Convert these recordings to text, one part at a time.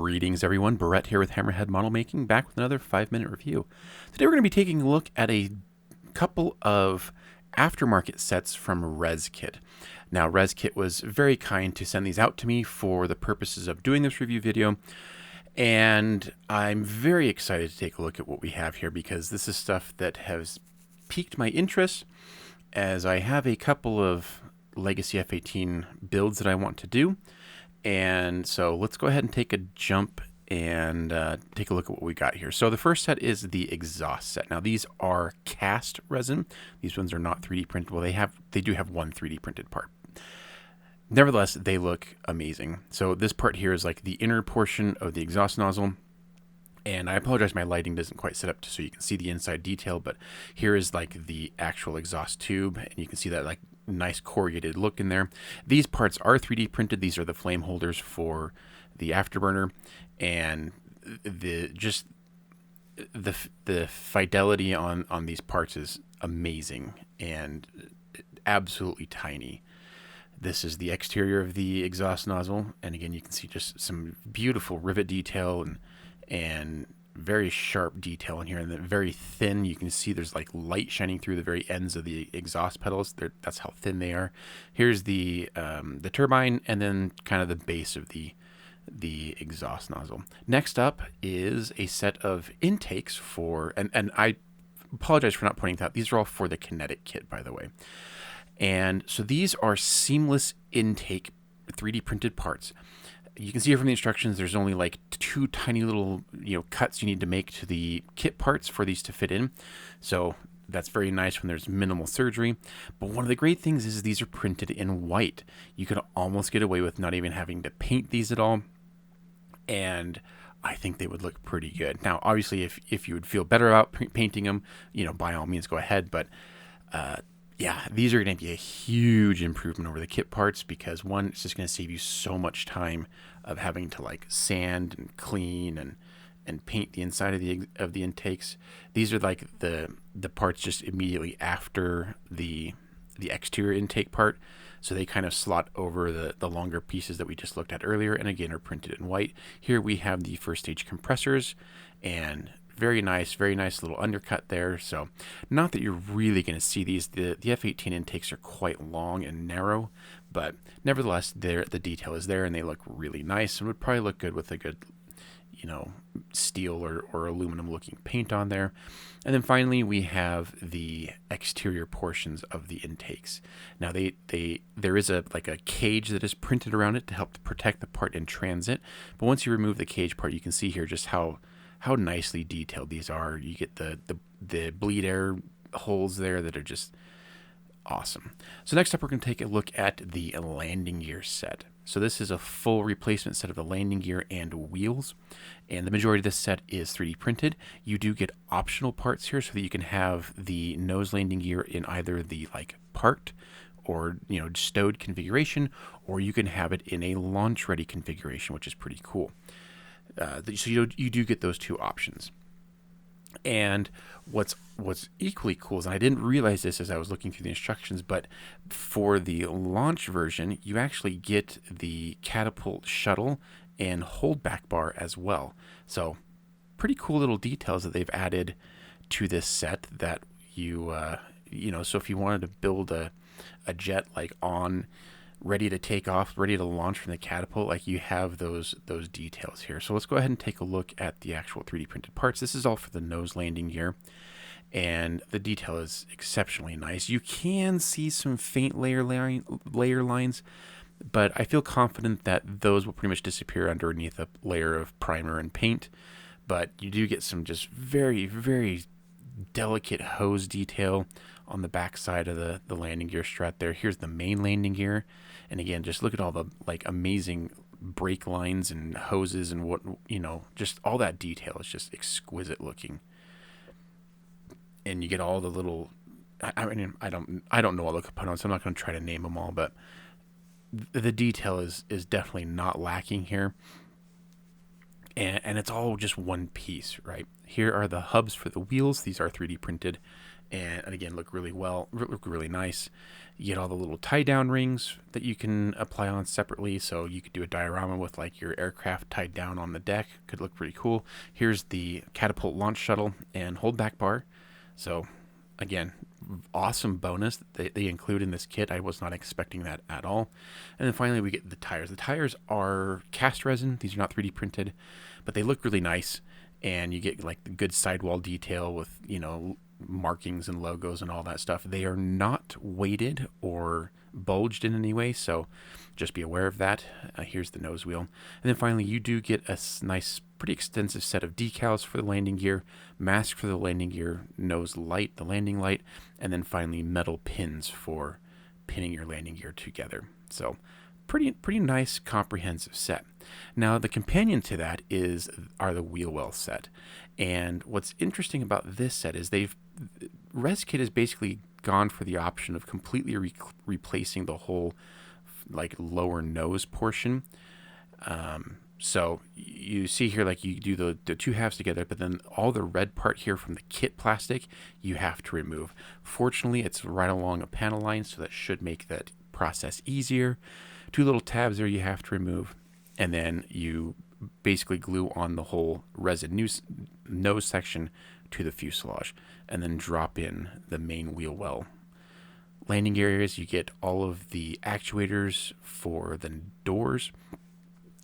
Greetings everyone, Barrett here with Hammerhead Model Making, back with another 5-minute review. Today we're going to be taking a look at a couple of aftermarket sets from Reskit. Now Reskit was very kind to send these out to me for the purposes of doing this review video, and I'm very excited to take a look at what we have here because this is stuff that has piqued my interest as I have a couple of Legacy F-18 builds that I want to do. And so let's go ahead and take a jump and take a look at what we got here. So the first set is the exhaust set. Now these are cast resin. These ones are not 3D printed. Well, they do have one 3D printed part. Nevertheless, they look amazing. So this part here is like the inner portion of the exhaust nozzle. And I apologize, my lighting doesn't quite set up so you can see the inside detail, but here is like the actual exhaust tube, and you can see that like nice corrugated look in there. These parts are 3D printed. These are the flame holders for the afterburner, and the fidelity on these parts is amazing and absolutely tiny. This is the exterior of the exhaust nozzle, and again you can see just some beautiful rivet detail and very sharp detail in here, and then very thin. You can see there's like light shining through the very ends of the exhaust pedals. That's how thin they are. Here's the turbine, and then kind of the base of the exhaust nozzle. Next up is a set of intakes for, and I apologize for not pointing out, these are all for the Kinetic kit, by the way. And so these are seamless intake 3D printed parts. You can see here from the instructions, there's only like 2 tiny little, cuts you need to make to the kit parts for these to fit in. So that's very nice when there's minimal surgery. But one of the great things is these are printed in white. You could almost get away with not even having to paint these at all. And I think they would look pretty good. Now, obviously, if you would feel better about painting them, by all means, go ahead. But yeah, these are going to be a huge improvement over the kit parts because, one, it's just going to save you so much time of having to like sand and clean and paint the inside of the intakes. These are like the parts just immediately after the exterior intake part, so they kind of slot over the longer pieces that we just looked at earlier, and again are printed in white. Here we have the first stage compressors, and very nice little undercut there. So not that you're really going to see these. The F-18 intakes are quite long and narrow, but nevertheless, the detail is there and they look really nice and would probably look good with a good, steel or aluminum looking paint on there. And then finally, we have the exterior portions of the intakes. Now there is a cage that is printed around it to help protect the part in transit. But once you remove the cage part, you can see here just how nicely detailed these are. You get the bleed air holes there that are just awesome. So next up, we're going to take a look at the landing gear set. So this is a full replacement set of the landing gear and wheels, and the majority of this set is 3D printed. You do get optional parts here so that you can have the nose landing gear in either the parked or stowed configuration, or you can have it in a launch ready configuration, which is pretty cool. So you do get those two options. And what's equally cool is, and I didn't realize this as I was looking through the instructions, but for the launch version, you actually get the catapult shuttle and holdback bar as well. So pretty cool little details that they've added to this set that so if you wanted to build a jet ready to take off, ready to launch from the catapult, you have those details here. So let's go ahead and take a look at the actual 3D printed parts. This is all for the nose landing gear, and the detail is exceptionally nice. You can see some faint layer lines, but I feel confident that those will pretty much disappear underneath a layer of primer and paint. But you do get some just very, very delicate hose detail on the back side of the landing gear strut there. Here's the main landing gear, and again, just look at all the amazing brake lines and hoses and what just all that detail is just exquisite looking. And you get all the little, I don't know all the components. I'm not going to try to name them all, but the detail is definitely not lacking here. And it's all just one piece, right? Here are the hubs for the wheels. These are 3D printed. and again look really nice. You get all the little tie down rings that you can apply on separately, so you could do a diorama with like your aircraft tied down on the deck. Could look pretty cool. Here's the catapult launch shuttle and holdback bar. So again, awesome bonus that they include in this kit. I was not expecting that at all. And then finally we get the tires. The tires are cast resin. These are not 3D printed, but they look really nice, and you get like the good sidewall detail with, you know, markings and logos and all that stuff. They are not weighted or bulged in any way, so just be aware of that. Here's the nose wheel. And then finally you do get a nice, pretty extensive set of decals for the landing gear, mask for the landing gear, nose light, the landing light, and then finally metal pins for pinning your landing gear together. So pretty nice comprehensive set. Now the companion to that are the wheel well set. And what's interesting about this set is Reskit has basically gone for the option of completely replacing the whole like lower nose portion. So you see here, like you do the two halves together, but then all the red part here from the kit plastic you have to remove. Fortunately, it's right along a panel line, so that should make that process easier. Two little tabs there you have to remove, and then you basically glue on the whole resin nose section to the fuselage, and then drop in the main wheel well. Landing areas, you get all of the actuators for the doors,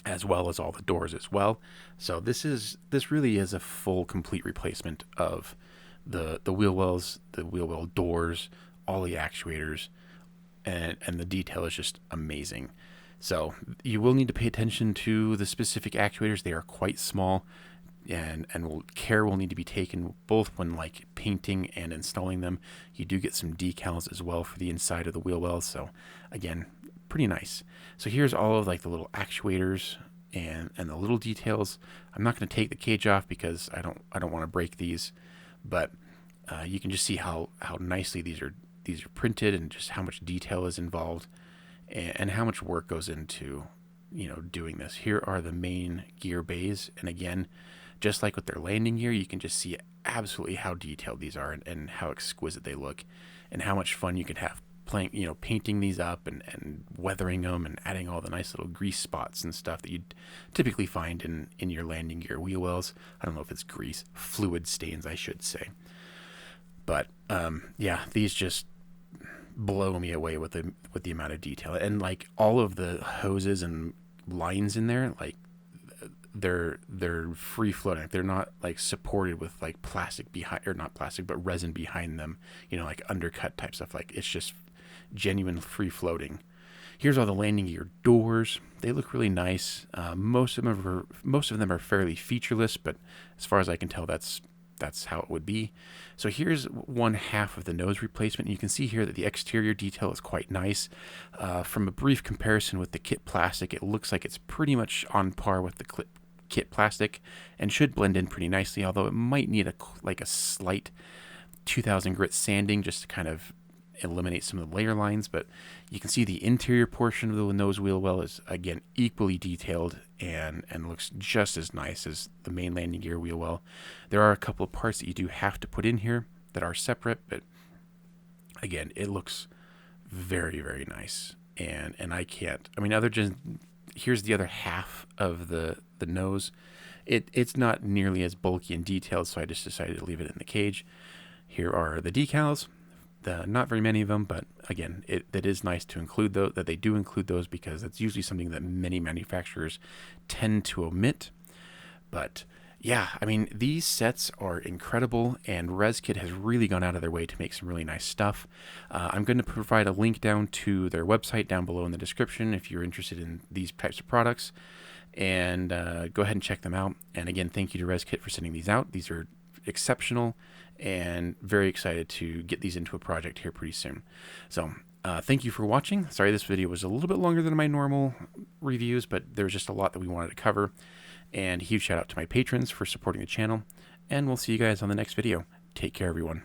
as well as all the doors as well. So this really is a full, complete replacement of the wheel wells, the wheel well doors, all the actuators, and the detail is just amazing. So you will need to pay attention to the specific actuators. They are quite small, and care will need to be taken both when like painting and installing them. You do get some decals as well for the inside of the wheel wells. So again, pretty nice. So here's all of like the little actuators and the little details. I'm not going to take the cage off because I don't want to break these, but you can just see how nicely these are printed, and just how much detail is involved, and how much work goes into, you know, doing this. Here are the main gear bays, and again, just like with their landing gear, you can just see absolutely how detailed these are, and how exquisite they look, and how much fun you can have playing, you know, painting these up and weathering them and adding all the nice little grease spots and stuff that you'd typically find in your landing gear wheel wells. I don't know if it's grease, fluid stains, I should say. But yeah, these just blow me away with the amount of detail, and like all of the hoses and lines in there, like they're free floating. They're not like supported with like plastic behind, or not plastic, but resin behind them, you know, like undercut type stuff. Like it's just genuine free floating. Here's all the landing gear doors. They look really nice. Most of them are fairly featureless, but as far as I can tell, that's how it would be. So here's one half of the nose replacement. You can see here that the exterior detail is quite nice. From a brief comparison with the kit plastic, it looks like it's pretty much on par with the kit plastic, and should blend in pretty nicely, although it might need a slight 2000 grit sanding just to kind of eliminate some of the layer lines. But you can see the interior portion of the nose wheel well is again equally detailed and looks just as nice as the main landing gear wheel well. There are a couple of parts that you do have to put in here that are separate, but again, it looks very, very nice. And here's the other half of the nose. It's not nearly as bulky and detailed, so I just decided to leave it in the cage. Here are the decals. Not very many of them, but again, it is nice to include those, that they do include those, because that's usually something that many manufacturers tend to omit. But yeah, I mean, these sets are incredible, and Reskit has really gone out of their way to make some really nice stuff. I'm going to provide a link down to their website down below in the description if you're interested in these types of products, and go ahead and check them out. And again, thank you to Reskit for sending these out. These are exceptional, and very excited to get these into a project here pretty soon. So thank you for watching. Sorry this video was a little bit longer than my normal reviews, but there's just a lot that we wanted to cover. And a huge shout out to my patrons for supporting the channel, and we'll see you guys on the next video. Take care, everyone.